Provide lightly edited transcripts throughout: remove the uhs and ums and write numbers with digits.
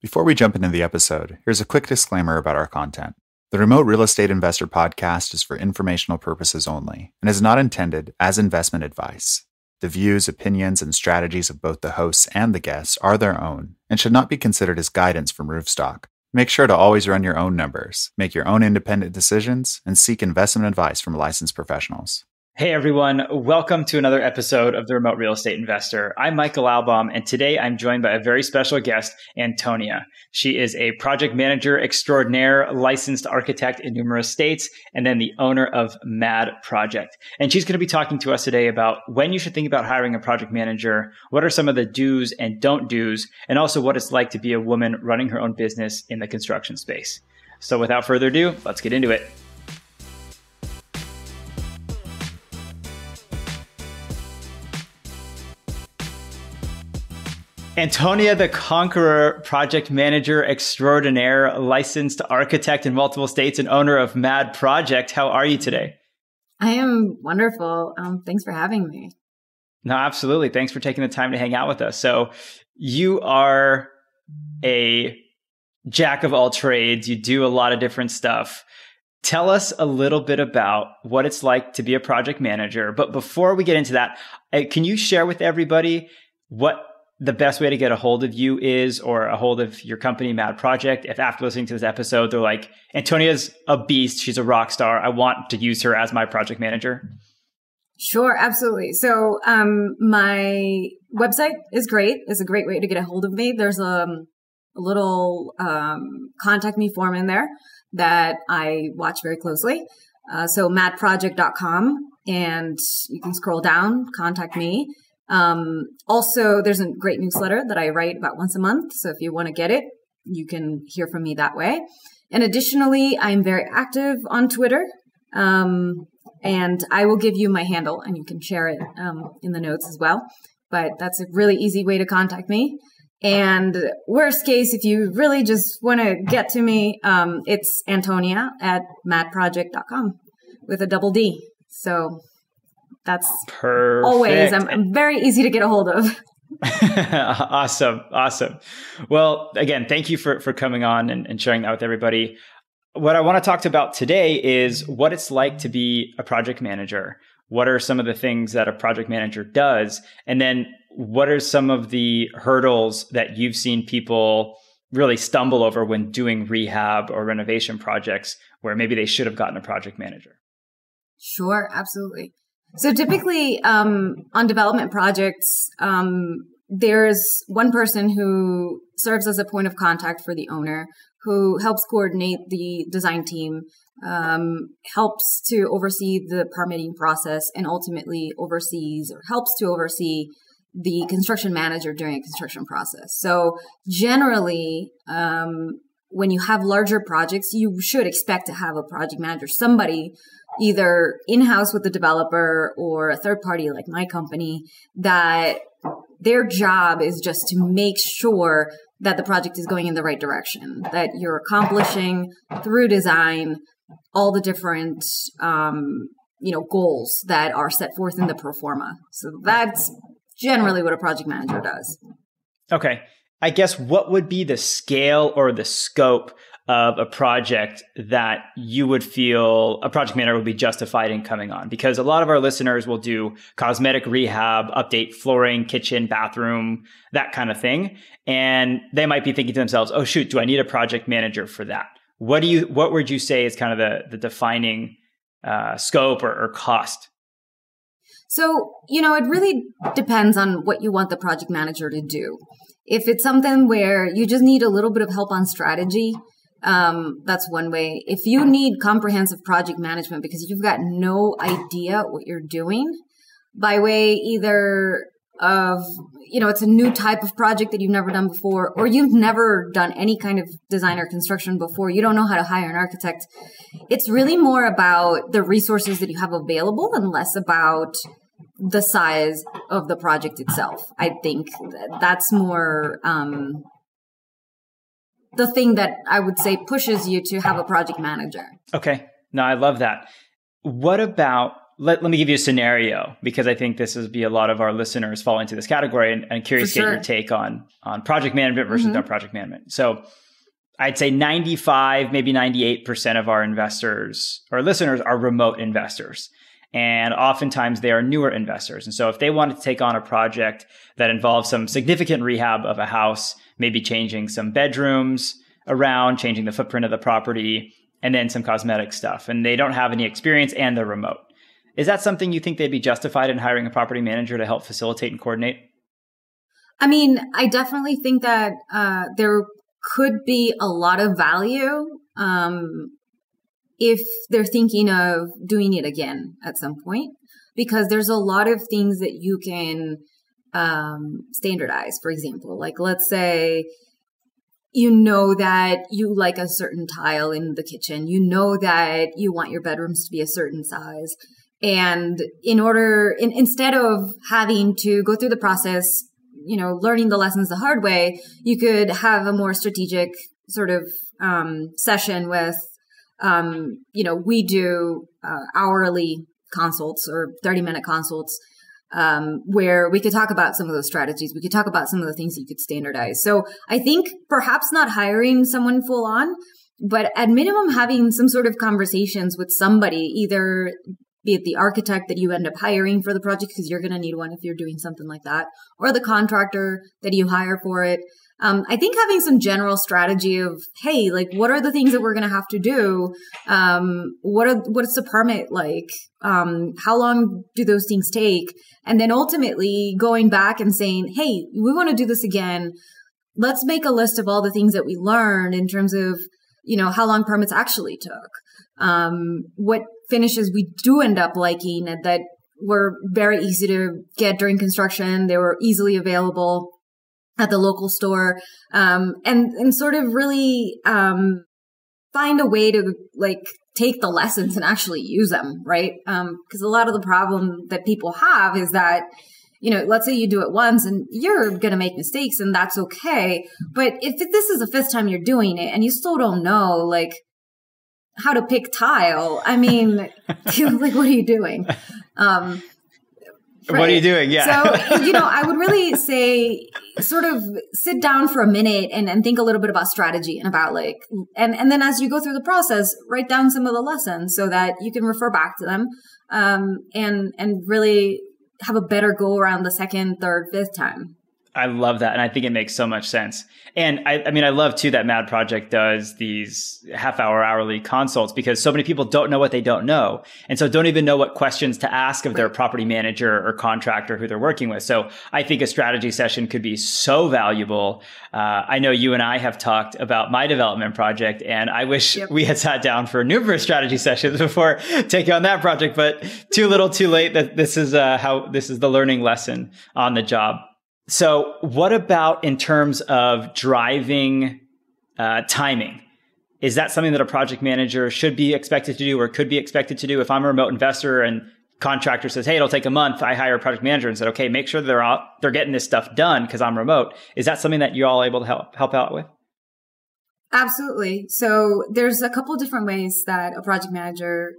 Before we jump into the episode, here's a quick disclaimer about our content. The Remote Real Estate Investor podcast is for informational purposes only and is not intended as investment advice. The views, opinions, and strategies of both the hosts and the guests are their own and should not be considered as guidance from Roofstock. Make sure to always run your own numbers, make your own independent decisions, and seek investment advice from licensed professionals. Hey everyone, welcome to another episode of the Remote Real Estate Investor. I'm Michael Albaum, and today I'm joined by a very special guest, Antonia. She is a project manager extraordinaire, licensed architect in numerous states, and then the owner of Mad Project. And she's going to be talking to us today about when you should think about hiring a project manager, what are some of the do's and don't do's, and also what it's like to be a woman running her own business in the construction space. So without further ado, let's get into it. Antonia the Conqueror, project manager extraordinaire, licensed architect in multiple states and owner of Mad Project. How are you today? I am wonderful. Thanks for having me. No, absolutely. Thanks for taking the time to hang out with us. So you are a jack of all trades. You do a lot of different stuff. Tell us a little bit about what it's like to be a project manager. But before we get into that, can you share with everybody what the best way to get a hold of you is, or a hold of your company, Mad Project? If after listening to this episode, they're like, Antonia's a beast, she's a rock star, I want to use her as my project manager. Sure, absolutely. So my website is great. It's a great way to get a hold of me. There's a little contact me form in there that I watch very closely. So madproject.com, and you can scroll down, contact me. Also, there's a great newsletter that I write about once a month. So if you want to get it, you can hear from me that way. And additionally, I'm very active on Twitter. And I will give you my handle and you can share it, in the notes as well. But that's a really easy way to contact me. And worst case, if you really just want to get to me, it's Antonia at madproject.com with a double D. So that's perfect. Always. I'm very easy to get a hold of. Awesome. Well, again, thank you for coming on and sharing that with everybody. What I want to talk about today is what it's like to be a project manager. What are some of the things that a project manager does? And then what are some of the hurdles that you've seen people really stumble over when doing rehab or renovation projects where maybe they should have gotten a project manager? Sure, absolutely. So typically on development projects, there's one person who serves as a point of contact for the owner, who helps coordinate the design team, helps to oversee the permitting process, and ultimately oversees or helps to oversee the construction manager during a construction process. So generally, when you have larger projects, you should expect to have a project manager, somebody either in-house with the developer or a third party like my company, that their job is just to make sure that the project is going in the right direction, that you're accomplishing through design all the different goals that are set forth in the pro forma. So that's generally what a project manager does. Okay. I guess what would be the scale or the scope of a project that you would feel a project manager would be justified in coming on? Because a lot of our listeners will do cosmetic rehab, update flooring, kitchen, bathroom, that kind of thing. And they might be thinking to themselves, oh, shoot, do I need a project manager for that? What would you say is kind of the defining scope or cost? So, it really depends on what you want the project manager to do. If it's something where you just need a little bit of help on strategy, that's one way. If you need comprehensive project management because you've got no idea what you're doing, by way either of, it's a new type of project that you've never done before, or you've never done any kind of design or construction before, you don't know how to hire an architect. It's really more about the resources that you have available and less about the size of the project itself. I think that's more the thing that I would say pushes you to have a project manager. Okay. No, I love that. What about let me give you a scenario, because I think this would be a lot of our listeners fall into this category, and I'm curious to get your take on project management versus non-project management. So I'd say 95, maybe 98% of our investors or listeners are remote investors. And oftentimes they are newer investors. And so if they wanted to take on a project that involves some significant rehab of a house, maybe changing some bedrooms around, changing the footprint of the property, and then some cosmetic stuff, and they don't have any experience and they're remote, is that something you think they'd be justified in hiring a property manager to help facilitate and coordinate? I mean, I definitely think that there could be a lot of value if they're thinking of doing it again at some point, because there's a lot of things that you can standardize. For example, like let's say you know that you like a certain tile in the kitchen, you know that you want your bedrooms to be a certain size. And instead of having to go through the process, learning the lessons the hard way, you could have a more strategic sort of session with, we do hourly consults or 30-minute consults where we could talk about some of those strategies. We could talk about some of the things that you could standardize. So I think perhaps not hiring someone full on, but at minimum having some sort of conversations with somebody, either be it the architect that you end up hiring for the project, because you're going to need one if you're doing something like that, or the contractor that you hire for it. I think having some general strategy of, hey, like, what are the things that we're going to have to do? What is the permit like? How long do those things take? And then ultimately going back and saying, hey, we want to do this again. Let's make a list of all the things that we learned in terms of, how long permits actually took. What finishes we do end up liking that were very easy to get during construction. They were easily available at the local store, and sort of really find a way to like take the lessons and actually use them, right? Because a lot of the problem that people have is that, let's say you do it once and you're going to make mistakes, and that's okay. But if this is the fifth time you're doing it and you still don't know, like, how to pick tile, I mean, like, what are you doing? Right. What are you doing? Yeah. So, I would really say sort of sit down for a minute and think a little bit about strategy and about and then as you go through the process, write down some of the lessons so that you can refer back to them, and really have a better go around the second, third, fifth time. I love that. And I think it makes so much sense. And I mean, I love too that Mad Project does these half-hour hourly consults, because so many people don't know what they don't know. And so don't even know what questions to ask of their property manager or contractor who they're working with. So I think a strategy session could be so valuable. I know you and I have talked about my development project, and I wish we had sat down for numerous strategy sessions before taking on that project, but too little, too late. That this is the learning lesson on the job. So what about in terms of driving timing? Is that something that a project manager should be expected to do or could be expected to do? If I'm a remote investor and contractor says, hey, it'll take a month, I hire a project manager and said, okay, make sure they're getting this stuff done because I'm remote. Is that something that you're all able to help out with? Absolutely. So there's a couple of different ways that a project manager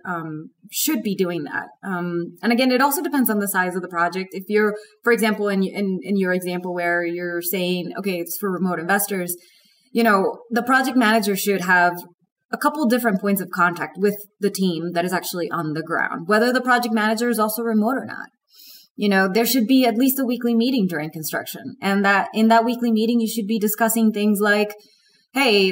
should be doing that. And again, it also depends on the size of the project. If you're, for example, in your example where you're saying, okay, it's for remote investors, the project manager should have a couple of different points of contact with the team that is actually on the ground, whether the project manager is also remote or not. There should be at least a weekly meeting during construction. And that in that weekly meeting, you should be discussing things like, hey,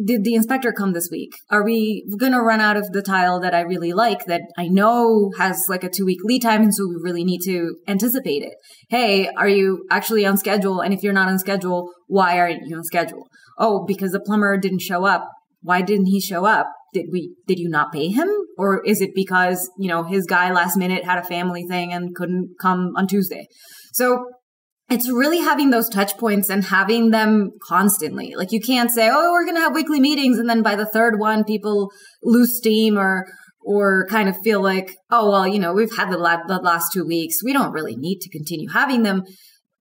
did the inspector come this week? Are we going to run out of the tile that I really like that I know has like a 2-week lead time, and so we really need to anticipate it? Hey, are you actually on schedule? And if you're not on schedule, why aren't you on schedule? Oh, because the plumber didn't show up. Why didn't he show up? Did you not pay him? Or is it because, his guy last minute had a family thing and couldn't come on Tuesday? So it's really having those touch points and having them constantly. Like, you can't say, oh, we're going to have weekly meetings, and then by the third one, people lose steam or kind of feel like, oh, well, we've had the last 2 weeks. We don't really need to continue having them.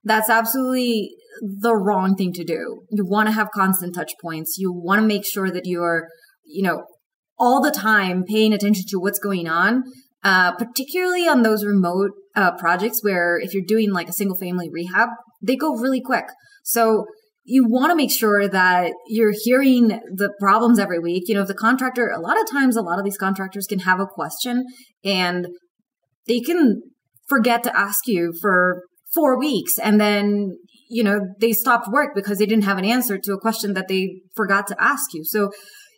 That's absolutely the wrong thing to do. You want to have constant touch points. You want to make sure that you're, all the time paying attention to what's going on. particularly on those remote projects where if you're doing like a single family rehab, they go really quick. So you want to make sure that you're hearing the problems every week. You know, if the contractor, a lot of times, a lot of these contractors can have a question and they can forget to ask you for 4 weeks. And then, you know, they stopped work because they didn't have an answer to a question that they forgot to ask you. So,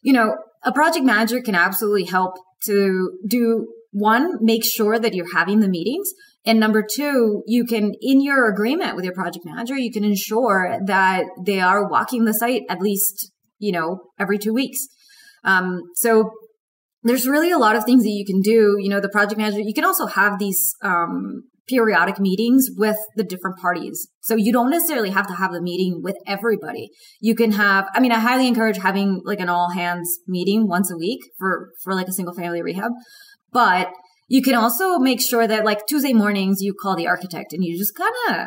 you know, a project manager can absolutely help to do one, make sure that you're having the meetings. And number two, you can, in your agreement with your project manager, you can ensure that they are walking the site at least, you know, every 2 weeks. So there's really a lot of things that you can do. You know, the project manager, you can also have these periodic meetings with the different parties. So you don't necessarily have to have the meeting with everybody. You can have, I mean, I highly encourage having like an all hands meeting once a week for like a single family rehab. But you can also make sure that like Tuesday mornings, you call the architect and you just kind of,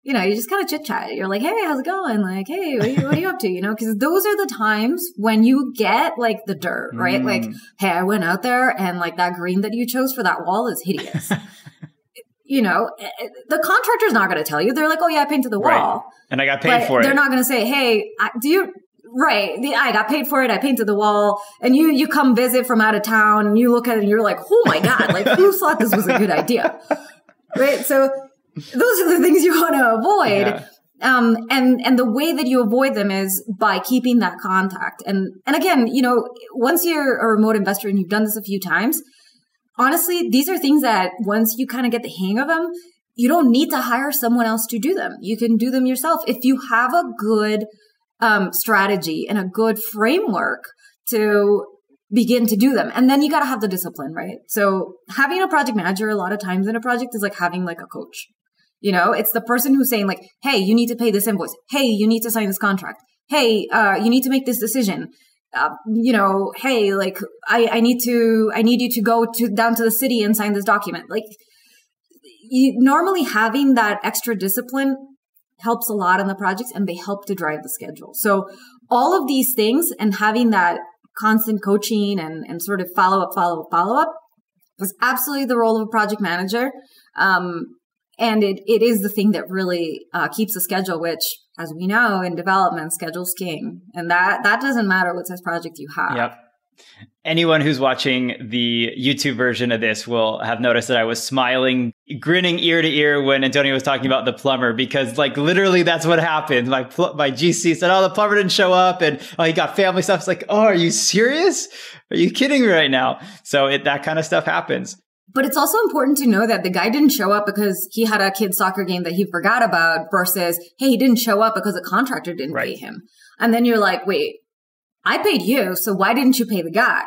you know, you just kind of chit chat. You're like, hey, how's it going? Like, hey, what are you up to? You know, because those are the times when you get like the dirt, right? Like, hey, I went out there and like that green that you chose for that wall is hideous. You know, the contractor's not going to tell you. They're like, oh yeah, I painted the wall. Right. And I got paid for it. They're not going to say, hey, I got paid for it. I painted the wall. And you come visit from out of town and you look at it and you're like, oh my God, like who thought this was a good idea? Right. So those are the things you want to avoid. Yeah. And the way that you avoid them is by keeping that contact. And again, you know, once you're a remote investor and you've done this a few times, honestly, these are things that once you kind of get the hang of them, you don't need to hire someone else to do them. You can do them yourself. If you have a good strategy and a good framework to begin to do them. And then you got to have the discipline, right? So having a project manager a lot of times in a project is like having like a coach. You know, it's the person who's saying like, hey, you need to pay this invoice. Hey, you need to sign this contract. Hey, you need to make this decision. You know, hey, like I need you to go down to the city and sign this document. Like normally having that extra discipline helps a lot in the projects and they help to drive the schedule. So all of these things and having that constant coaching and sort of follow up is absolutely the role of a project manager. And it is the thing that really keeps the schedule, which, as we know, in development, schedule's king. And that doesn't matter what size project you have. Yep. Anyone who's watching the YouTube version of this will have noticed that I was smiling, grinning ear to ear when Antonio was talking about the plumber, because like literally that's what happened. My GC said, oh, the plumber didn't show up and he got family stuff. It's like, oh, are you serious? Are you kidding me right now? So that kind of stuff happens. But it's also important to know that the guy didn't show up because he had a kid's soccer game that he forgot about versus, hey, he didn't show up because a contractor didn't pay him. And then you're like, wait, I paid you, so why didn't you pay the guy?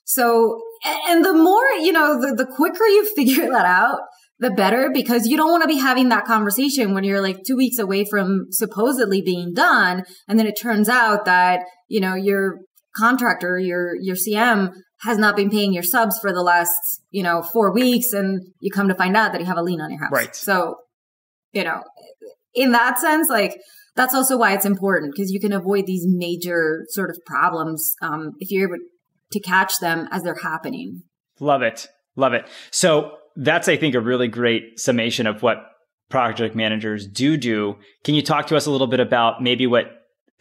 So, and the more, you know, the quicker you figure that out, the better, because you don't want to be having that conversation when you're like 2 weeks away from supposedly being done. And then it turns out that, you know, your contractor, your CM has not been paying your subs for the last, 4 weeks. And you come to find out that you have a lien on your house. Right. So, in that sense, like, that's also why it's important, because you can avoid these major sort of problems if you're able to catch them as they're happening. Love it. Love it. So that's, I think, a really great summation of what project managers do. Can you talk to us a little bit about maybe what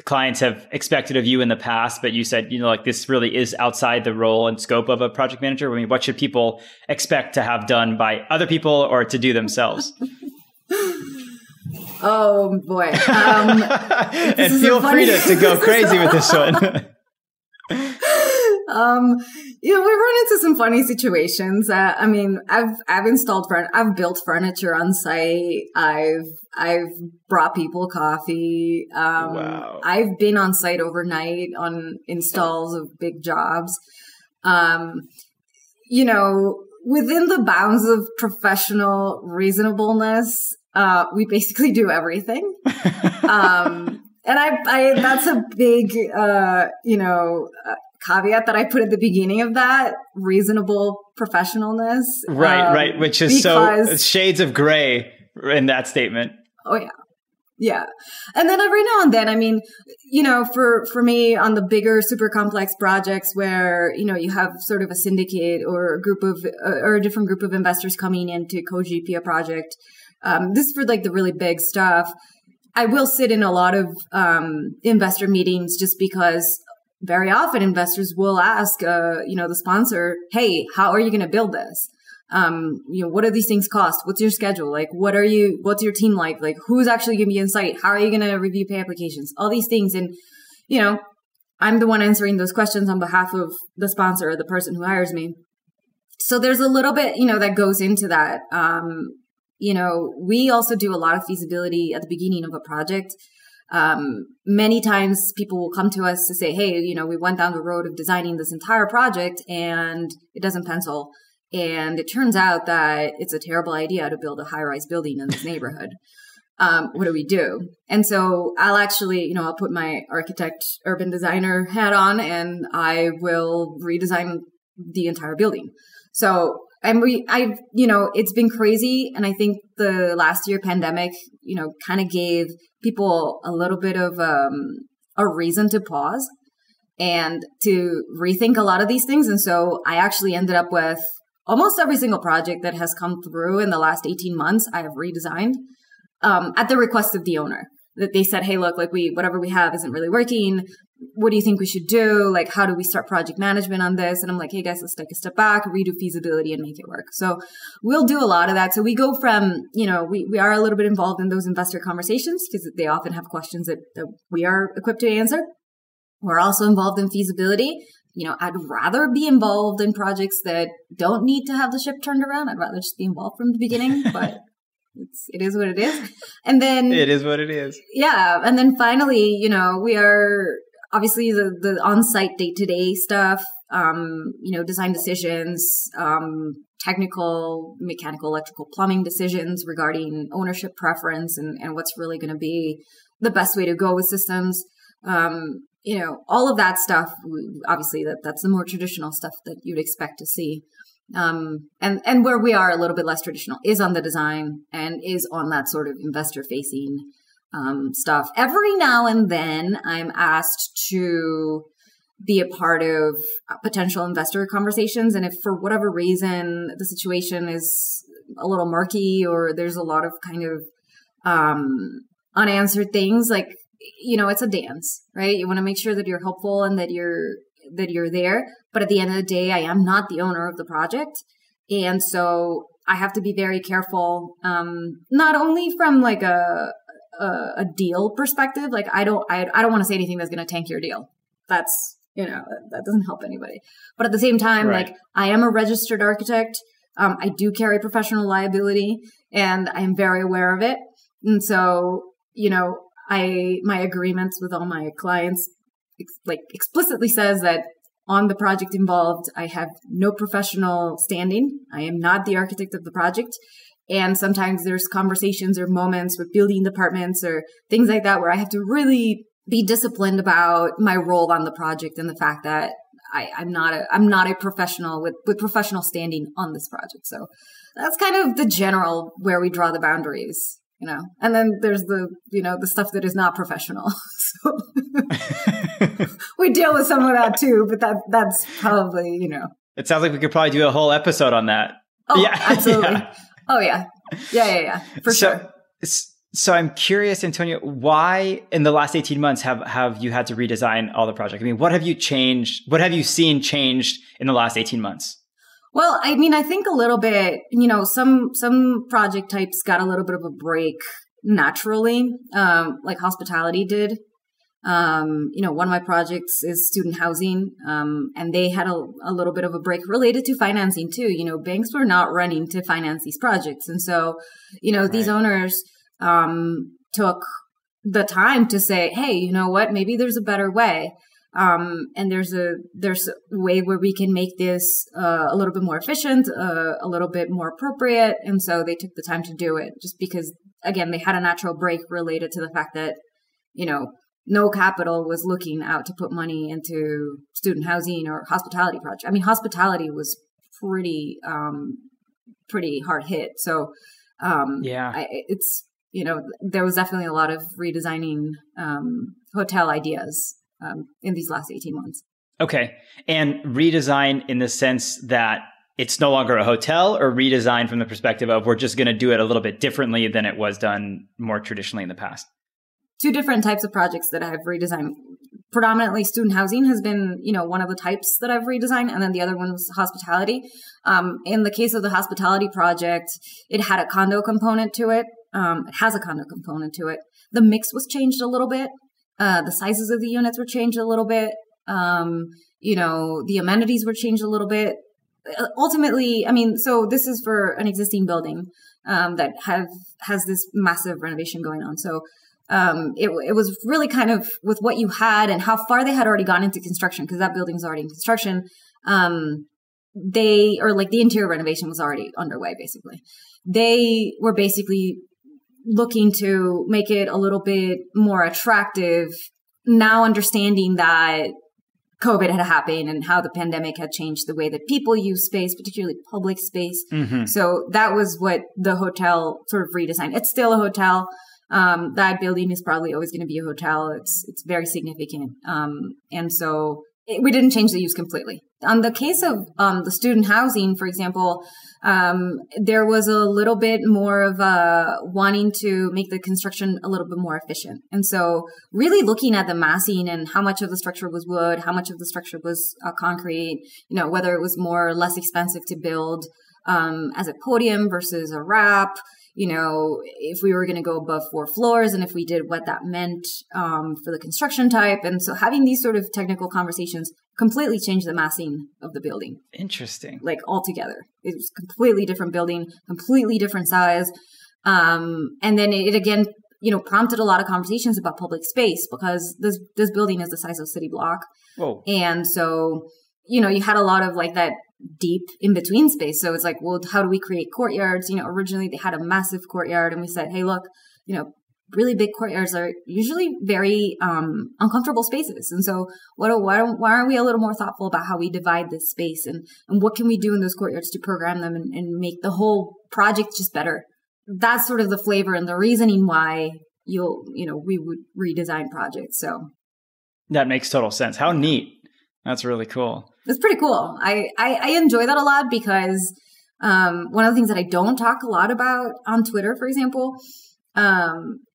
clients have expected of you in the past, but you said, like this really is outside the role and scope of a project manager? I mean, what should people expect to have done by other people or to do themselves? Oh boy. And feel free to go crazy with this one. We've run into some funny situations. I've built furniture on site. I've brought people coffee. Wow. I've been on site overnight on installs of big jobs. Within the bounds of professional reasonableness, we basically do everything. And I that's a big, caveat that I put at the beginning of that: reasonable professionalness. Right. Which is so shades of gray in that statement. Oh yeah. Yeah. And then every now and then, I mean, for me on the bigger, super complex projects where, you have sort of a syndicate or a different group of investors coming in to co-GP a project. This is for like the really big stuff. I will sit in a lot of investor meetings just because very often investors will ask, the sponsor, hey, how are you going to build this? What do these things cost? What's your schedule? Like, what's your team like? Like, who's actually giving you insight? How are you going to review pay applications? All these things. And, I'm the one answering those questions on behalf of the sponsor or the person who hires me. So there's a little bit, that goes into that. We also do a lot of feasibility at the beginning of a project. Many times people will come to us to say, hey, we went down the road of designing this entire project and it doesn't pencil. And it turns out that it's a terrible idea to build a high-rise building in this neighborhood. What do we do? And so I'll actually, I'll put my architect, urban designer hat on and I will redesign the entire building. So, it's been crazy. And I think the last year pandemic, kind of gave people a little bit of a reason to pause and to rethink a lot of these things. And so I actually ended up with almost every single project that has come through in the last 18 months, I have redesigned at the request of the owner. That they said, hey, look, like whatever we have isn't really working. What do you think we should do? Like, how do we start project management on this? And I'm like, hey guys, let's take a step back, redo feasibility and make it work. So we'll do a lot of that. So we go from, we are a little bit involved in those investor conversations because they often have questions that we are equipped to answer. We're also involved in feasibility. I'd rather be involved in projects that don't need to have the ship turned around. I'd rather just be involved from the beginning, but it is what it is. And then it is what it is. Yeah. And then finally, we are obviously the on-site day-to-day stuff, design decisions, technical, mechanical, electrical, plumbing decisions regarding ownership preference and what's really going to be the best way to go with systems. All of that stuff, obviously that's the more traditional stuff that you'd expect to see. And where we are a little bit less traditional is on the design and is on that sort of investor facing, stuff. Every now and then I'm asked to be a part of potential investor conversations. And if for whatever reason the situation is a little murky or there's a lot of kind of, unanswered things, like, it's a dance, right? You want to make sure that you're helpful and that you're there. But at the end of the day, I am not the owner of the project. And so I have to be very careful, not only from like a deal perspective. Like I don't want to say anything that's going to tank your deal. That's, that doesn't help anybody. But at the same time, right. Like I am a registered architect. I do carry professional liability and I am very aware of it. And so, my agreements with all my clients explicitly says that on the project involved, I have no professional standing. I am not the architect of the project. And sometimes there's conversations or moments with building departments or things like that where I have to really be disciplined about my role on the project and the fact that I'm not a professional with professional standing on this project. So that's kind of the general where we draw the boundaries. And then there's the stuff that is not professional. So we deal with some of that too, but that's probably, It sounds like we could probably do a whole episode on that. Oh, yeah. Absolutely. Yeah. Oh, yeah. Yeah. For sure. So I'm curious, Antonia, why in the last 18 months have you had to redesign all the project? I mean, what have you changed? What have you seen changed in the last 18 months? Well, I mean, I think a little bit, some project types got a little bit of a break naturally, like hospitality did. One of my projects is student housing, and they had a little bit of a break related to financing too. Banks were not running to finance these projects. And so, these owners, took the time to say, hey, you know what, maybe there's a better way. And there's a way where we can make this, a little bit more efficient, a little bit more appropriate. And so they took the time to do it just because, again, they had a natural break related to the fact that, no capital was looking out to put money into student housing or hospitality projects. I mean, hospitality was pretty hard hit. So, there was definitely a lot of redesigning hotel ideas in these last 18 months. Okay. And redesign in the sense that it's no longer a hotel, or redesign from the perspective of we're just going to do it a little bit differently than it was done more traditionally in the past? Two different types of projects that I've redesigned. Predominantly student housing has been, one of the types that I've redesigned. And then the other one was hospitality. In the case of the hospitality project, it had a condo component to it. It has a condo component to it. The mix was changed a little bit. The sizes of the units were changed a little bit. The amenities were changed a little bit. Ultimately, so this is for an existing building that has this massive renovation going on. So it was really kind of with what you had and how far they had already gone into construction, because that building's already in construction. The interior renovation was already underway, basically. They were basically looking to make it a little bit more attractive, now understanding that COVID had happened and how the pandemic had changed the way that people use space, particularly public space. Mm-hmm. So that was what the hotel sort of redesigned. It's still a hotel. That building is probably always going to be a hotel. It's very significant. And so we didn't change the use completely. On the case of the student housing, for example, there was a little bit more of wanting to make the construction a little bit more efficient. And so really looking at the massing and how much of the structure was wood, how much of the structure was concrete, whether it was more or less expensive to build as a podium versus a wrap, if we were going to go above 4 floors and if we did, what that meant for the construction type. And so having these sort of technical conversations completely changed the massing of the building. Interesting. Like altogether. It was a completely different building, completely different size. And then it again, prompted a lot of conversations about public space, because this building is the size of a city block. Whoa. And so, you had a lot of like that deep in between space. So it's like, well, how do we create courtyards? Originally they had a massive courtyard, and we said, hey, look, really big courtyards are usually very uncomfortable spaces. And so why aren't we a little more thoughtful about how we divide this space, and what can we do in those courtyards to program them and make the whole project just better? That's sort of the flavor and the reasoning why we would redesign projects. So that makes total sense. How neat. That's really cool. It's pretty cool. I enjoy that a lot, because one of the things that I don't talk a lot about on Twitter, for example,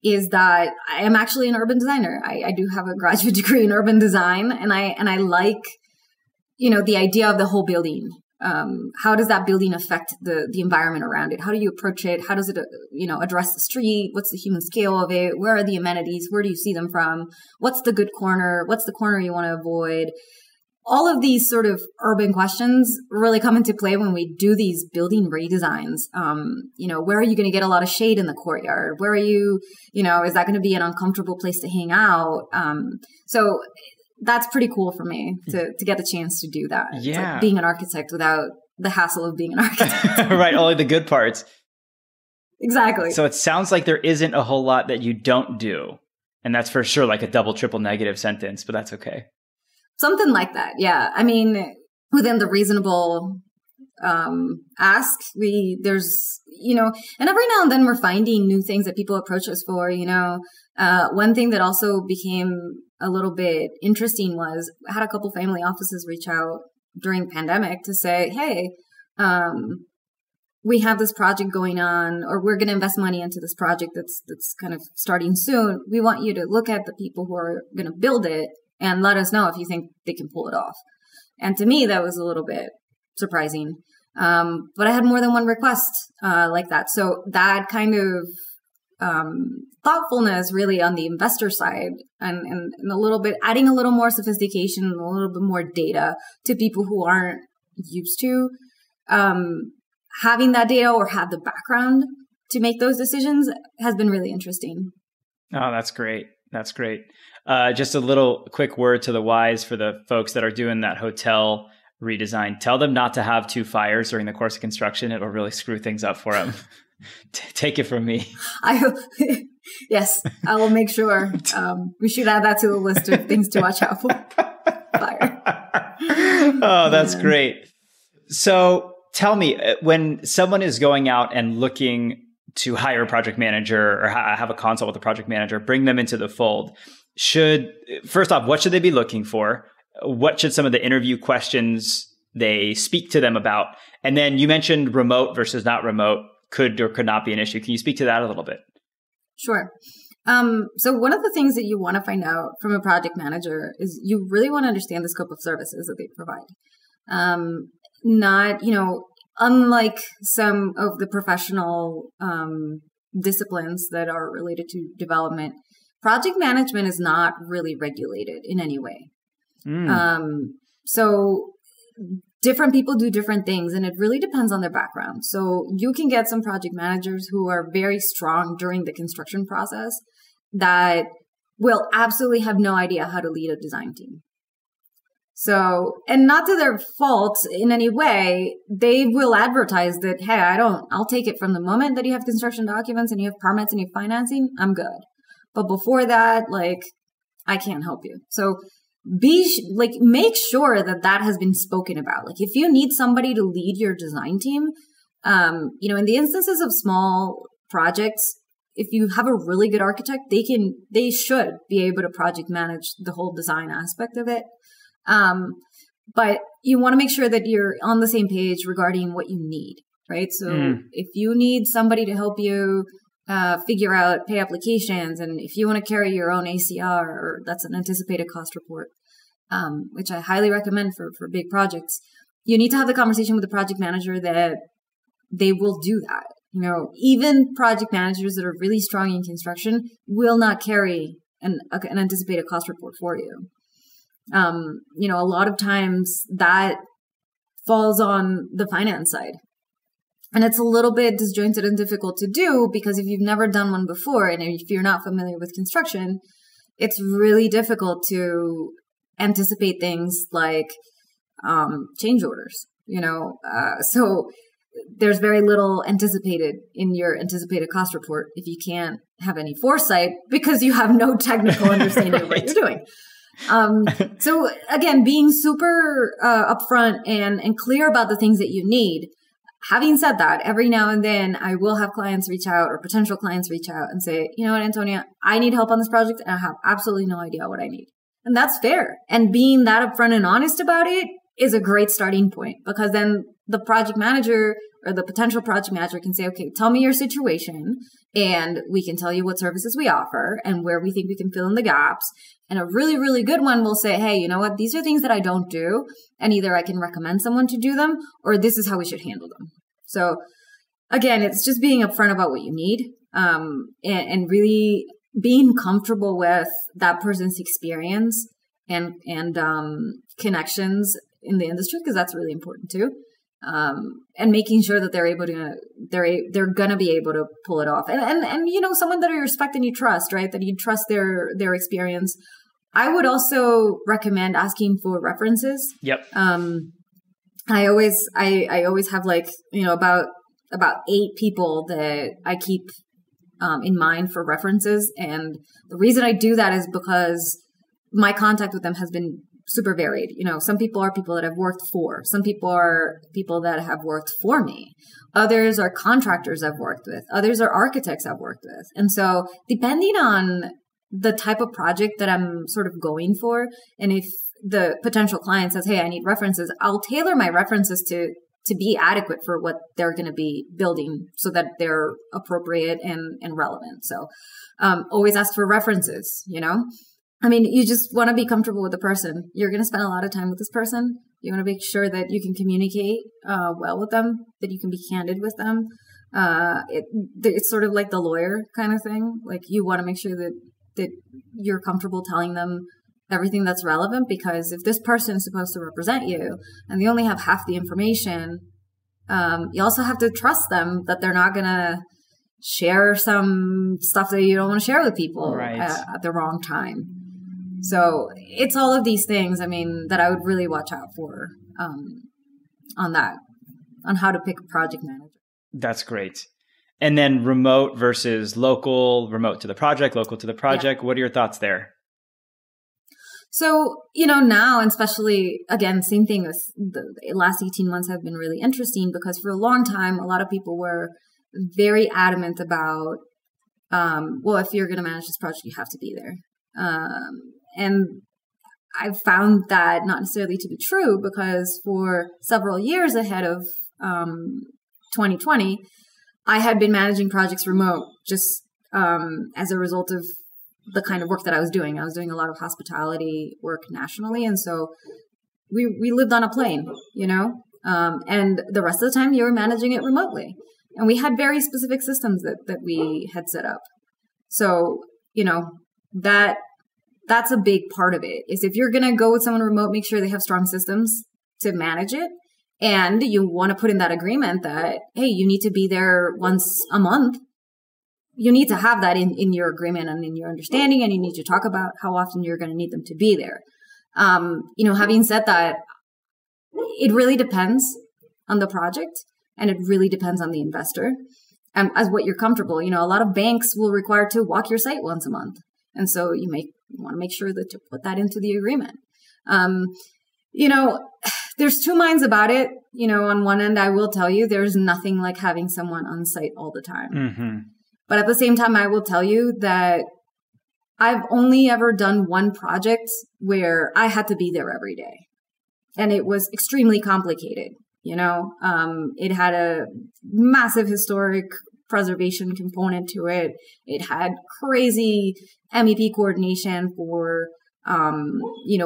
is that I am actually an urban designer. I do have a graduate degree in urban design, and I like, the idea of the whole building. How does that building affect the environment around it? How do you approach it? How does it, address the street? What's the human scale of it? Where are the amenities? Where do you see them from? What's the good corner? What's the corner you want to avoid? All of these sort of urban questions really come into play when we do these building redesigns. Where are you going to get a lot of shade in the courtyard? Where are you, is that going to be an uncomfortable place to hang out? So that's pretty cool for me to get the chance to do that. Yeah. It's like being an architect without the hassle of being an architect. Right. Only the good parts. Exactly. So it sounds like there isn't a whole lot that you don't do. And that's for sure like a double, triple negative sentence, but that's okay. Something like that. Yeah. Within the reasonable ask, there's, and every now and then we're finding new things that people approach us for, one thing that also became a little bit interesting was I had a couple family offices reach out during the pandemic to say, hey, we have this project going on, or we're going to invest money into this project that's kind of starting soon. We want you to look at the people who are going to build it and let us know if you think they can pull it off. And to me, that was a little bit surprising. But I had more than one request like that. So that kind of thoughtfulness really on the investor side and a little bit adding a little more sophistication and a little bit more data to people who aren't used to having that data or have the background to make those decisions has been really interesting. Oh, that's great. That's great. Just a little quick word to the wise for the folks that are doing that hotel redesign. Tell them not to have 2 fires during the course of construction. It'll really screw things up for them. Take it from me. Yes, I will make sure. We should add that to the list of things to watch out for. Fire. Oh, that's great. So tell me, when someone is going out and looking to hire a project manager or have a consult with a project manager, bring them into the fold, first off, what should they be looking for? What should some of the interview questions they speak to them about? And then you mentioned remote versus not remote could or could not be an issue. Can you speak to that a little bit? Sure. So one of the things that you want to find out from a project manager is you really want to understand the scope of services that they provide. Not, unlike some of the professional disciplines that are related to development, project management is not really regulated in any way. So different people do different things, and it really depends on their background. So you can get some project managers who are very strong during the construction process that will absolutely have no idea how to lead a design team. So, and not to their fault in any way, they will advertise that, hey, I'll take it from the moment that you have construction documents and you have permits and you have financing, I'm good. But before that, I can't help you. So make sure that has been spoken about. If you need somebody to lead your design team, in the instances of small projects, if you have a really good architect, they should be able to project manage the whole design aspect of it. But you want to make sure that you're on the same page regarding what you need, right? So if you need somebody to help you figure out pay applications, and if you want to carry your own ACR, or that's an anticipated cost report, which I highly recommend for big projects, you need to have the conversation with the project manager that they will do that. Even project managers that are really strong in construction will not carry an anticipated cost report for you. A lot of times that falls on the finance side. And it's a little bit disjointed and difficult to do because if you've never done one before and if you're not familiar with construction, it's really difficult to anticipate things like change orders, so there's very little anticipated in your anticipated cost report if you can't have any foresight because you have no technical understanding of what you're doing. So again, being super upfront and clear about the things that you need. Having said that, every now and then I will have clients reach out or potential clients reach out and say, you know what, Antonia, I need help on this project and I have absolutely no idea what I need. And that's fair. And being that upfront and honest about it is a great starting point because then the project manager or the potential project manager can say, okay, tell me your situation and we can tell you what services we offer and where we think we can fill in the gaps. And a really, really good one will say, hey, you know what? These are things that I don't do. And either I can recommend someone to do them or this is how we should handle them. So again, it's just being upfront about what you need and really being comfortable with that person's experience and connections in the industry, because that's really important too. And making sure that they're going to be able to pull it off. And someone that you respect and you trust, right? That you trust their experience. I would also recommend asking for references. Yep. I always have about 8 people that I keep in mind for references. And the reason I do that is because my contact with them has been super varied. Some people are people that I've worked for. Some people are people that have worked for me. Others are contractors I've worked with. Others are architects I've worked with. And so depending on the type of project that I'm sort of going for, and if the potential client says, hey, I need references, I'll tailor my references to be adequate for what they're going to be building so that they're appropriate and relevant. So always ask for references, you just want to be comfortable with the person. You're going to spend a lot of time with this person. You want to make sure that you can communicate well with them, that you can be candid with them. It's sort of like the lawyer kind of thing. Like you want to make sure that you're comfortable telling them everything that's relevant, because if this person is supposed to represent you and they only have half the information, you also have to trust them that they're not going to share some stuff that you don't want to share with people at the wrong time. So it's all of these things, that I would really watch out for on how to pick a project manager. That's great. And then remote versus local, remote to the project, local to the project. Yeah. What are your thoughts there? So, now, and especially, again, same thing with the last 18 months have been really interesting because for a long time, a lot of people were very adamant about, well, if you're going to manage this project, you have to be there. And I've found that not necessarily to be true, because for several years ahead of 2020, I had been managing projects remote just as a result of the kind of work that I was doing. I was doing a lot of hospitality work nationally. And so we lived on a plane, and the rest of the time you were managing it remotely. And we had very specific systems that we had set up. So, that's a big part of it, is if you're going to go with someone remote, make sure they have strong systems to manage it. And you want to put in that agreement that, hey, you need to be there once a month. You need to have that in your agreement and in your understanding, and you need to talk about how often you're going to need them to be there. Having said that, it really depends on the project, and it really depends on the investor and as what you're comfortable. A lot of banks will require to walk your site once a month. And so you want to make sure that to put that into the agreement. There's two minds about it. On one end, I will tell you there's nothing like having someone on site all the time. Mm-hmm. But at the same time, I will tell you that I've only ever done one project where I had to be there every day. And it was extremely complicated. It had a massive historic preservation component to it. It had crazy MEP coordination for,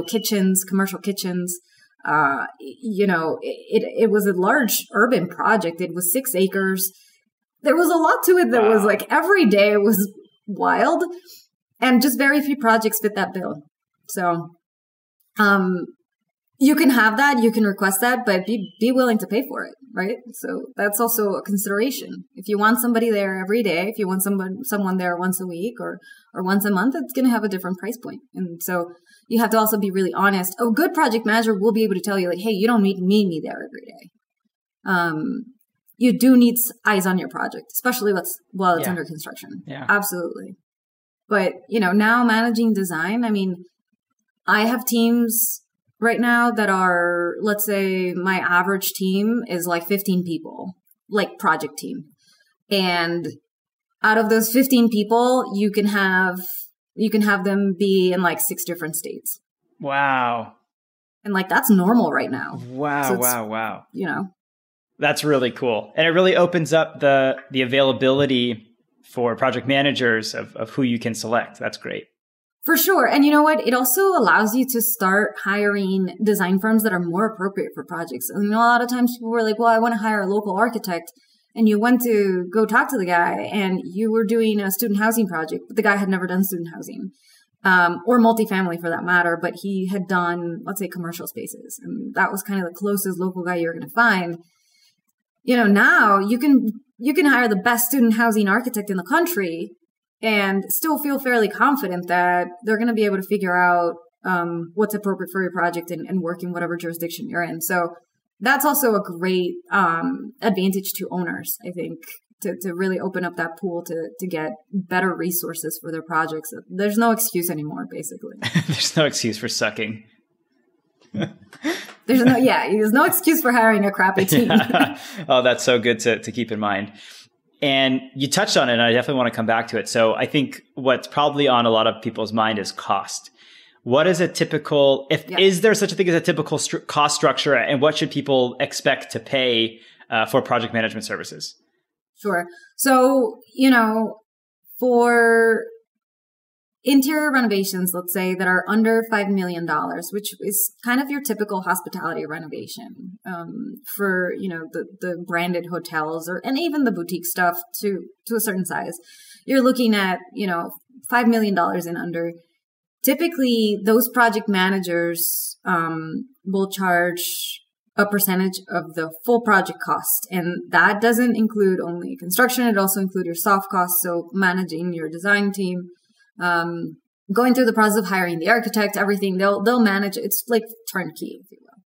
kitchens, commercial kitchens. It was a large urban project. It was 6 acres. There was a lot to it that was like every day was wild, and just very few projects fit that bill. So, you can have that, you can request that, but be willing to pay for it, right? So that's also a consideration. If you want somebody there every day, if you want someone there once a week or once a month, it's going to have a different price point. And so you have to also be really honest. A good project manager will be able to tell you, like, hey, you don't need me there every day. You do need eyes on your project, especially while it's under construction. Yeah. Absolutely. But, now managing design, I have teams right now that are, let's say my average team is like 15 people, like project team. And out of those 15 people, you can have them be in like 6 different states. Wow. And like, that's normal right now. Wow. So Wow. That's really cool. And it really opens up the availability for project managers of who you can select. That's great. For sure. And you know what? It also allows you to start hiring design firms that are more appropriate for projects. A lot of times people were like, well, I want to hire a local architect. And you went to go talk to the guy and you were doing a student housing project, but the guy had never done student housing, or multifamily for that matter, but he had done, let's say, commercial spaces. And that was kind of the closest local guy you're going to find. Now you can hire the best student housing architect in the country and still feel fairly confident that they're going to be able to figure out what's appropriate for your project and work in whatever jurisdiction you're in. So that's also a great advantage to owners, I think, to really open up that pool to get better resources for their projects. There's no excuse anymore, basically. There's no excuse for sucking. There's no excuse for hiring a crappy team. Yeah. Oh, that's so good to keep in mind. And you touched on it, and I definitely want to come back to it. So I think what's probably on a lot of people's mind is cost. What is a typical, is there such a thing as a typical cost structure, and what should people expect to pay for project management services? Sure. So, for interior renovations, let's say, that are under $5 million, which is kind of your typical hospitality renovation, for, the branded hotels and even the boutique stuff to a certain size, you're looking at, $5 million and under. Typically, those project managers, will charge a percentage of the full project cost. And that doesn't include only construction. It also includes your soft costs. So managing your design team, going through the process of hiring the architect, everything, they'll manage. It's like turnkey, if you will.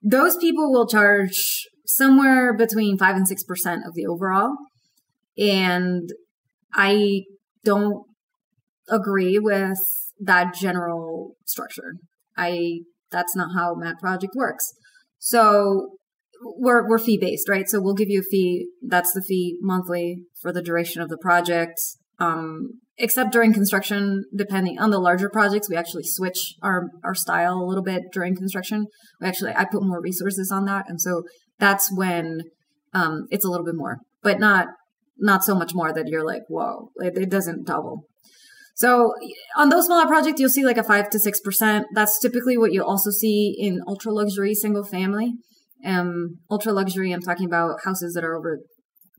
Those people will charge somewhere between 5 and 6% of the overall. And I don't agree with that general structure. That's not how Mad Project works. So we're fee based, right? So we'll give you a fee. That's the fee monthly for the duration of the project. Except during construction, depending on the larger projects, we actually switch our style a little bit during construction. I put more resources on that. And so that's when, it's a little bit more, but not so much more that you're like, whoa, it doesn't double. So on those smaller projects, you'll see like a 5 to 6%. That's typically what you also see in ultra luxury single family. Ultra luxury, I'm talking about houses that are over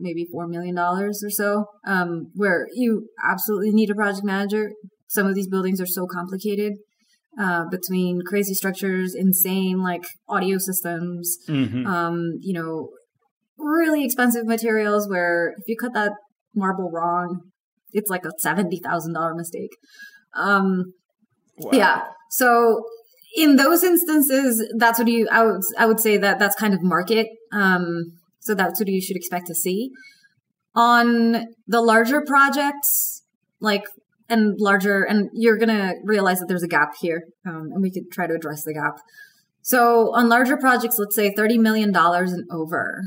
maybe $4 million or so, where you absolutely need a project manager. Some of these buildings are so complicated, between crazy structures, insane like audio systems, really expensive materials where if you cut that marble wrong, it's like a $70,000 mistake. Wow. Yeah. So in those instances, that's what I would say that's kind of market. So that's what you should expect to see. On the larger projects, and you're going to realize that there's a gap here, and we could try to address the gap. So on larger projects, let's say $30 million and over,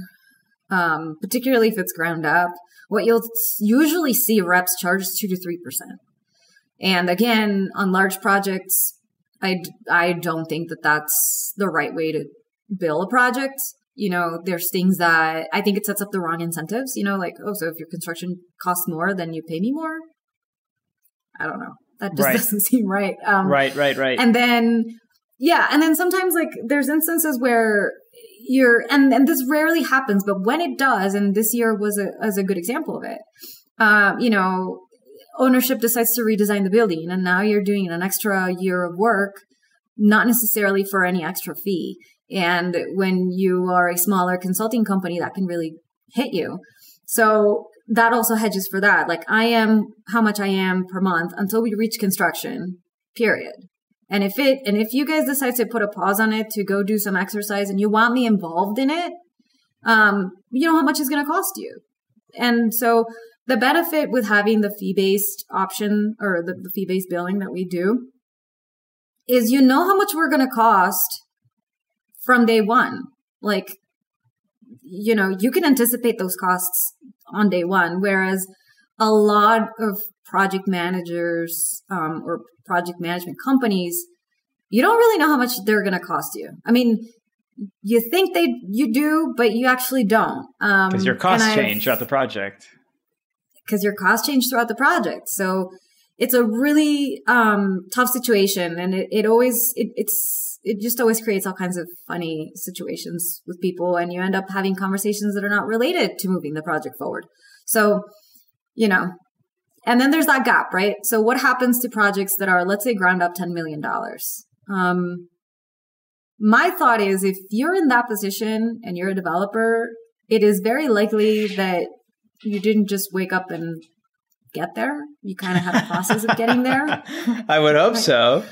particularly if it's ground up, what you'll usually see reps charge is 2 to 3%. And again, on large projects, I don't think that that's the right way to bill a project. There's things that I think it sets up the wrong incentives, so if your construction costs more, then you pay me more. I don't know. That just doesn't seem right. Right. And then sometimes there's instances where and this rarely happens, but when it does, and this year was a good example of it, ownership decides to redesign the building and now you're doing an extra year of work, not necessarily for any extra fee. And when you are a smaller consulting company, that can really hit you. So that also hedges for that. I am how much I am per month until we reach construction, period. And if you guys decide to put a pause on it to go do some exercise and you want me involved in it, you know how much it's going to cost you. And so the benefit with having the fee-based option or the fee-based billing that we do is how much we're going to cost from day one. You can anticipate those costs on day one, whereas a lot of project managers or project management companies, you don't really know how much they're going to cost you. I mean, you think you do, but you actually don't. Because your costs change throughout the project. So it's a really tough situation, and it just always creates all kinds of funny situations with people, and you end up having conversations that are not related to moving the project forward. So, and then there's that gap, right? So what happens to projects that are, let's say, ground up $10 million? My thought is if you're in that position and you're a developer, it is very likely that you didn't just wake up and get there. You kind of had a process of getting there. I would hope so.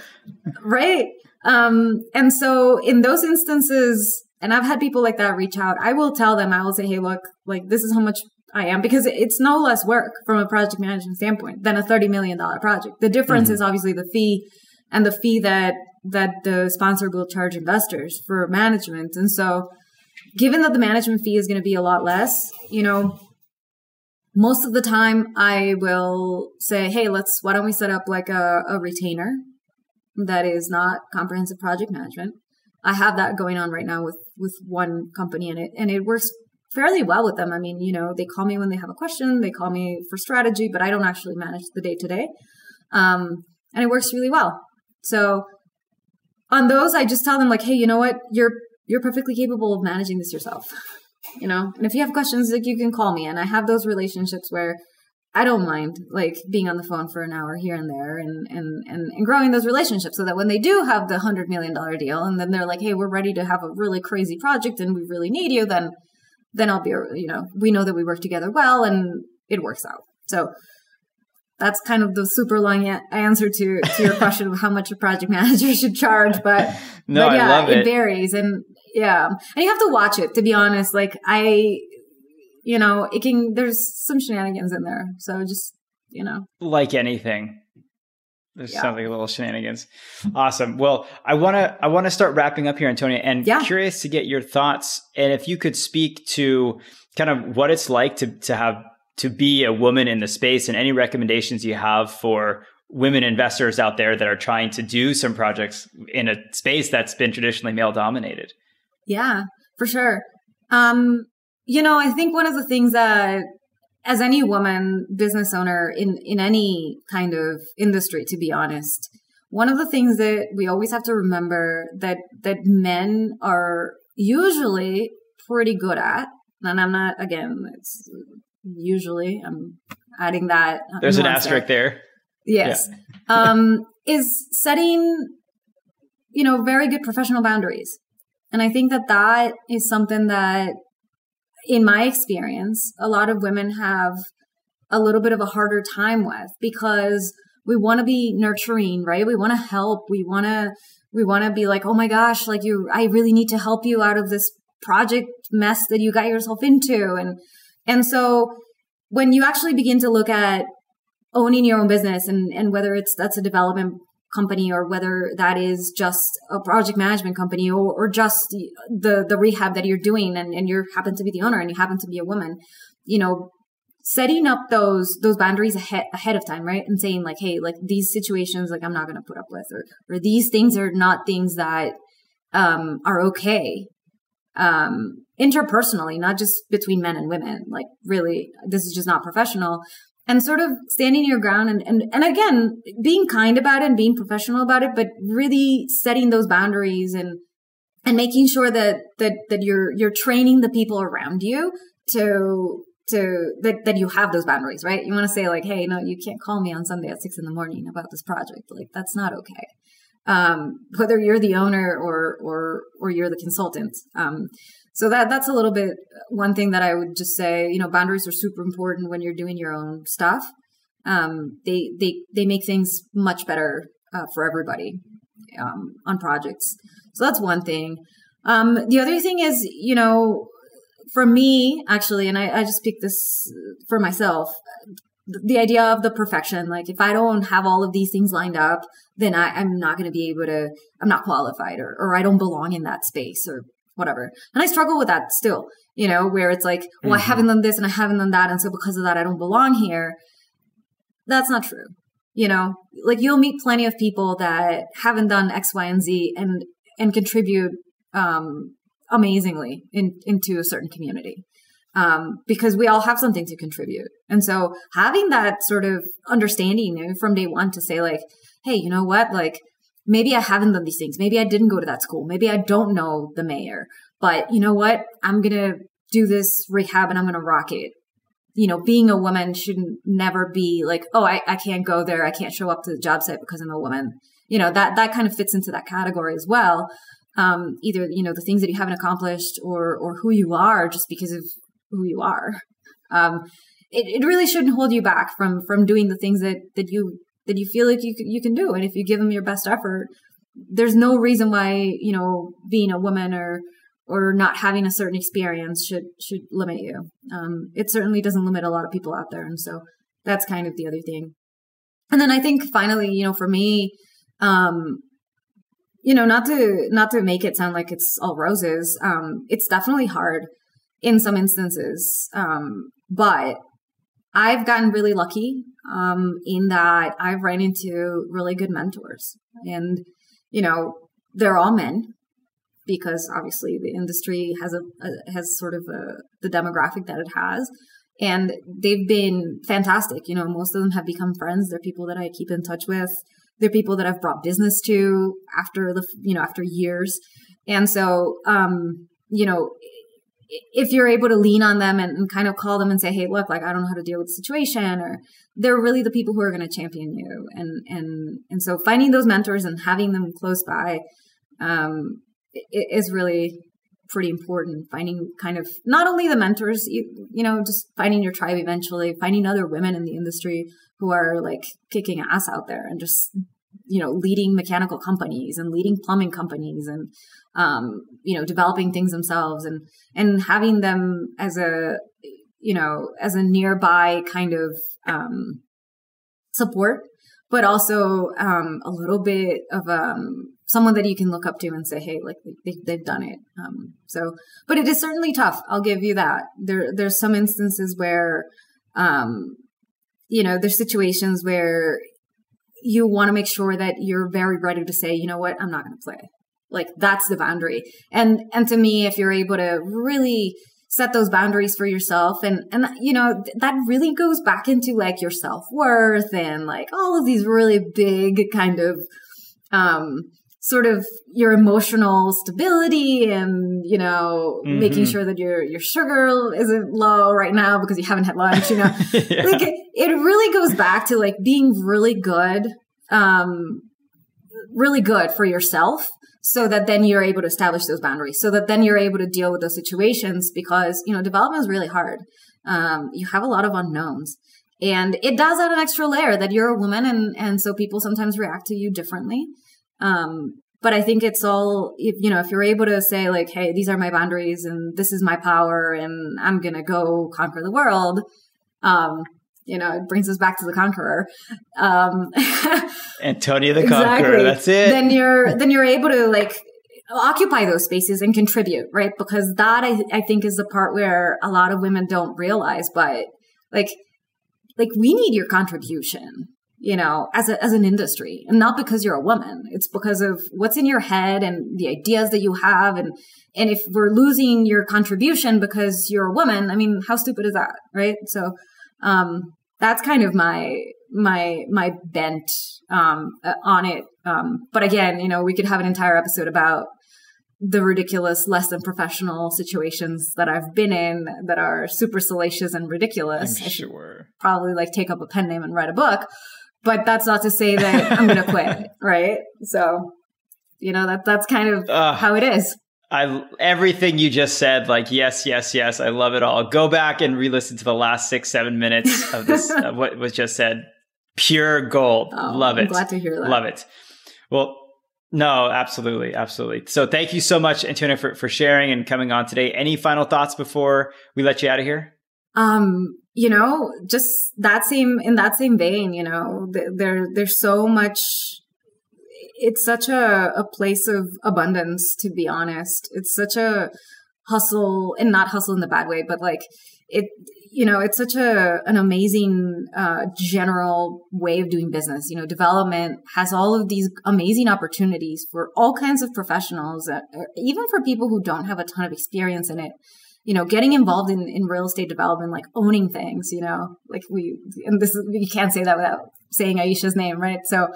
Right. And so in those instances, and I've had people like that reach out, I will tell them, I will say, hey, look, this is how much I am, because it's no less work from a project management standpoint than a $30 million project. The difference is obviously the fee and the fee that the sponsor will charge investors for management. And so given that the management fee is going to be a lot less, most of the time I will say, hey, why don't we set up a retainer that is not comprehensive project management. I have that going on right now with one company and it works fairly well with them. I mean, they call me when they have a question, they call me for strategy, but I don't actually manage the day-to-day. And it works really well. So on those, I just tell them hey, you know what? You're perfectly capable of managing this yourself. And if you have questions, you can call me. And I have those relationships where I don't mind being on the phone for an hour here and there and growing those relationships so that when they do have the $100 million deal and then they're like, hey, we're ready to have a really crazy project and we really need you, then I'll be, we know that we work together well and it works out. So that's kind of the super long answer to your question of how much a project manager should charge. But yeah, I love it. It varies. And yeah, and you have to watch it, to be honest. There's some shenanigans in there. So just, Like anything. This sounds like a little shenanigans. Awesome. Well, I want to start wrapping up here, Antonia, and curious to get your thoughts. And if you could speak to kind of what it's like to be a woman in the space, and any recommendations you have for women investors out there that are trying to do some projects in a space that's been traditionally male dominated. Yeah, for sure. I think one of the things that, as any woman business owner in any kind of industry, to be honest, one of the things that we always have to remember that men are usually pretty good at, and I'm not, again, it's usually, I'm adding that. There's an asterisk there. Yes. Yeah. Is setting, very good professional boundaries. And I think that is something that, in my experience, a lot of women have a little bit of a harder time with, because we want to be nurturing, right? We want to help. We want to be like, oh my gosh, like I really need to help you out of this project mess that you got yourself into. And so when you actually begin to look at owning your own business, and whether that's a development company, or whether that is just a project management company, or just the rehab that you're doing, and you happen to be the owner and you happen to be a woman, setting up those boundaries ahead of time, right? And saying like, hey, like these situations, like I'm not going to put up with, or these things are not things that are okay interpersonally, not just between men and women. Like really, this is just not professional. And sort of standing your ground and again, being kind about it and being professional about it, but really setting those boundaries and making sure that you're training the people around you that you have those boundaries, right? You want to say like, hey, no, you can't call me on Sunday at 6 a.m. about this project. Like that's not okay. Whether you're the owner or you're the consultant. So that's a little bit one thing that I would just say, boundaries are super important when you're doing your own stuff. They make things much better for everybody on projects. So that's one thing. The other thing is, for me, actually, and I just speak this for myself, the idea of the perfection, like if I don't have all of these things lined up, then I'm not going to be able to, I'm not qualified or I don't belong in that space or whatever. And I struggle with that still, where it's like, well, I haven't done this and I haven't done that. And so because of that, I don't belong here. That's not true. Like you'll meet plenty of people that haven't done X, Y, and Z and contribute amazingly into a certain community. Because we all have something to contribute. And so having that sort of understanding from day one to say like, hey, you know what? Like maybe I haven't done these things. Maybe I didn't go to that school. Maybe I don't know the mayor, but you know what? I'm going to do this rehab and I'm going to rock it. Being a woman shouldn't never be like, oh, I can't go there. I can't show up to the job site because I'm a woman. That kind of fits into that category as well. Either, the things that you haven't accomplished or who you are just because of who you are. It really shouldn't hold you back from doing the things that you feel like you can do. And if you give them your best effort, there's no reason why, being a woman or not having a certain experience should limit you. It certainly doesn't limit a lot of people out there. And so that's kind of the other thing. And then I think finally, for me, not to make it sound like it's all roses. It's definitely hard in some instances. But I've gotten really lucky, in that I've run into really good mentors and, they're all men because obviously the industry has sort of the demographic that it has. And they've been fantastic. Most of them have become friends. They're people that I keep in touch with. They're people that I've brought business to after after years. And so, if you're able to lean on them and kind of call them and say, hey, look, like, I don't know how to deal with the situation, or they're really the people who are going to champion you. And so finding those mentors and having them close by, is really pretty important. Finding kind of not only the mentors, just finding your tribe eventually, finding other women in the industry who are like kicking ass out there and just, leading mechanical companies and leading plumbing companies and, developing things themselves and having them as a nearby kind of, support, but also a little bit of someone that you can look up to and say, hey, like they've done it. But it is certainly tough. I'll give you that. There's some instances where, there's situations where you want to make sure that you're very ready to say, you know what, I'm not going to play. Like that's the boundary. And to me, if you're able to really set those boundaries for yourself and that really goes back into like your self-worth and like all of these really big kind of sort of your emotional stability and making sure that your sugar isn't low right now because you haven't had lunch. Yeah. Like it really goes back to like being really good for yourself, so that then you're able to establish those boundaries, so that then you're able to deal with those situations, because, development is really hard. You have a lot of unknowns, and it does add an extra layer that you're a woman. And so people sometimes react to you differently. But I think it's all, if you're able to say like, hey, these are my boundaries and this is my power and I'm going to go conquer the world. It brings us back to the conqueror. Antonia the Conqueror. That's it. Then you're able to like occupy those spaces and contribute, right? Because that I think is the part where a lot of women don't realize, but like we need your contribution, as an industry, and not because you're a woman. It's because of what's in your head and the ideas that you have. And if we're losing your contribution because you're a woman, I mean, how stupid is that? Right. So, that's kind of my bent, on it. But again, we could have an entire episode about the ridiculous, less than professional situations that I've been in that are super salacious and ridiculous. I'm sure. Probably like take up a pen name and write a book, but that's not to say that I'm going to quit. Right. So, that's kind of how it is. Everything you just said, like, yes. I love it all. Go back and re-listen to the last 6-7 minutes of this, of what was just said. Pure gold. Love it. I'm glad to hear that. Love it. Well, no, absolutely. So thank you so much, Antonia, for sharing and coming on today. Any final thoughts before we let you out of here? Just in that same vein, there's so much. It's such a place of abundance, to be honest. It's such a hustle, and not hustle in the bad way, but like it's such an amazing general way of doing business. Development has all of these amazing opportunities for all kinds of professionals, even for people who don't have a ton of experience in it. Getting involved in real estate development, like owning things, like we can't say that without saying Aisha's name, right? So,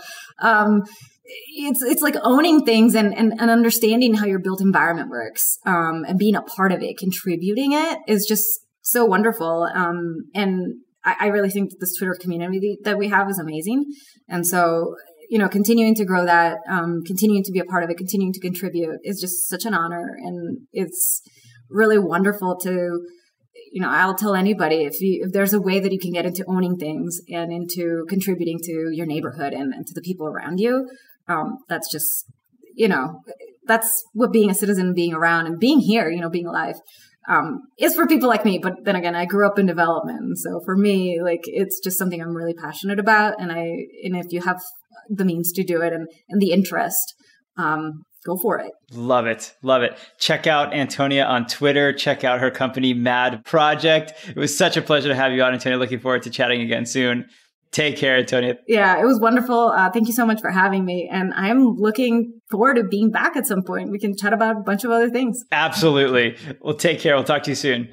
it's like owning things and understanding how your built environment works, and being a part of it, contributing it is just so wonderful. And I really think that this Twitter community that we have is amazing. And so, continuing to grow that, continuing to be a part of it, continuing to contribute is just such an honor. And it's really wonderful to, I'll tell anybody, if there's a way that you can get into owning things and into contributing to your neighborhood and to the people around you, that's just, that's what being a citizen, being around and being here, being alive, is for people like me. But then again, I grew up in development. So for me, like, it's just something I'm really passionate about. And if you have the means to do it and the interest, go for it. Love it. Check out Antonia on Twitter. Check out her company, Mad Project. It was such a pleasure to have you on, Antonia. Looking forward to chatting again soon. Take care, Antonia. Yeah, it was wonderful. Thank you so much for having me. And I'm looking forward to being back at some point. We can chat about a bunch of other things. Absolutely. Well, take care. We'll talk to you soon.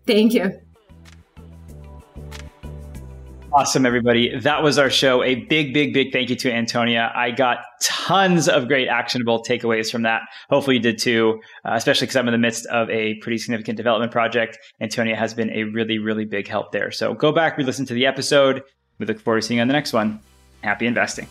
Thank you. Awesome, everybody. That was our show. A big thank you to Antonia. I got tons of great actionable takeaways from that. Hopefully you did too, especially because I'm in the midst of a pretty significant development project. Antonia has been a really big help there. So go back, re-listen to the episode. We look forward to seeing you on the next one. Happy investing.